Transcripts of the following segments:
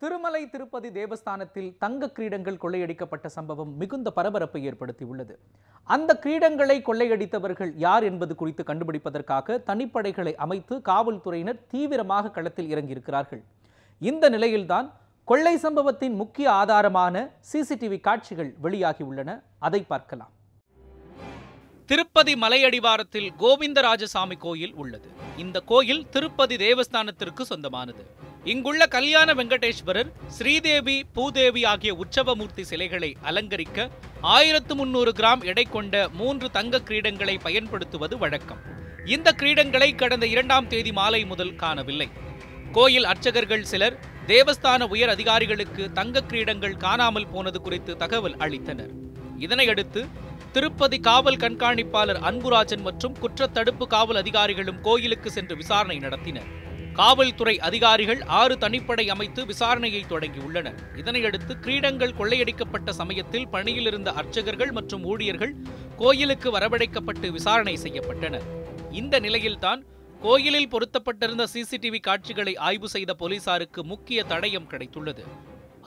திருமலை திருப்பதி தேவஸ்தானத்தில் தங்க கிரீடங்கள் கொள்ளையடிக்கப்பட்ட சம்பவம் மிகுந்த பரபரப்பை ஏற்படுத்தியுள்ளது. அந்த கிரீடங்களை கொள்ளையடித்தவர்கள் யார் என்பது குறித்து கண்டுபிடிப்பதற்காக தனிப்படைகளை அமைத்து காவல்துறையினர் தீவிரமாக களத்தில் இறங்கியிருக்கிறார்கள். இந்த நிலையில்தான் கொள்ளை சம்பவத்தின் முக்கிய ஆதாரமான சிசிடிவி காட்சிகள் வெளியாகியுள்ளன. அதை பார்க்கலாம். திருப்பதி மலையடிவாரத்தில் கோவிந்தராஜசாமி கோயில் உள்ளது. இந்த கோயில் திருப்பதி தேவஸ்தானத்திற்கு சொந்தமானது. இங்குள்ள கல்யாண வெங்கடேஸ்வரர், ஸ்ரீதேவி, பூதேவி ஆகிய உற்சவமூர்த்தி சிலைகளை அலங்கரிக்க 1300 கிராம் எடை கொண்ட 3 தங்க கிரீடங்களை பயன்படுத்துவது வழக்கம். இந்த கிரீடங்களை கடந்த 2ஆம் தேதி மாலை முதல் காணவில்லை. கோயில் அர்ச்சகர்கள் சிலர் தேவஸ்தான உயர் அதிகாரிகளுக்கு தங்க கிரீடங்கள் காணாமல் போனது குறித்து தகவல் அளித்தனர். இதனையடுத்து திருப்பதி காவல் கண்காணிப்பாளர் அன்புராஜன் மற்றும் குற்றத்தடுப்பு காவல் அதிகாரிகளும் கோயிலுக்கு சென்று விசாரணை நடத்தினர். காவல்துறை அதிகாரிகள் 6 தனிப்படை அமைத்து விசாரணையை தொடங்கியுள்ளனர். இதனையடுத்து கிரீடங்கள் கொள்ளையடிக்கப்பட்ட சமயத்தில் பணியில் இருந்த அர்ச்சகர்கள் மற்றும் ஊழியர்கள் கோயிலுக்கு வரவழைக்கப்பட்டு விசாரணை செய்யப்பட்டனர். இந்த நிலையில்தான் கோயிலில் பொருத்தப்பட்டிருந்த சிசிடிவி காட்சிகளை ஆய்வு செய்த போலீசாருக்கு முக்கிய தடயம் கிடைத்துள்ளது.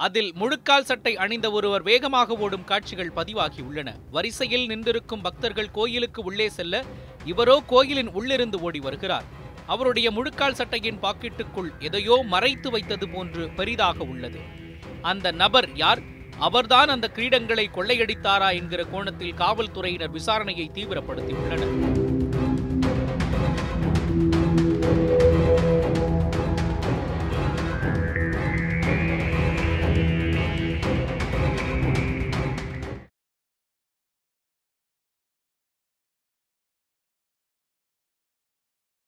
அதில் முழுக்கால் சட்டை அணிந்த ஒருவர் வேகமாக ஓடும் காட்சிகள் பதிவாகியுள்ளன. வரிசையில் நின்றிருக்கும் பக்தர்கள் கோயிலுக்கு உள்ளே செல்ல இவரோ கோயிலின் உள்ளிருந்து ஓடி வருகிறார். அவருடைய முழுக்கால் சட்டையின் பாக்கெட்டுக்குள் எதையோ மறைத்து வைத்தது போன்று பெரிதாக உள்ளது. அந்த நபர் யார்? அவர்தான் அந்த கிரீடங்களை கொள்ளையடித்தாரா என்கிற கோணத்தில் காவல்துறையினர் விசாரணையை தீவிரப்படுத்தியுள்ளனர்.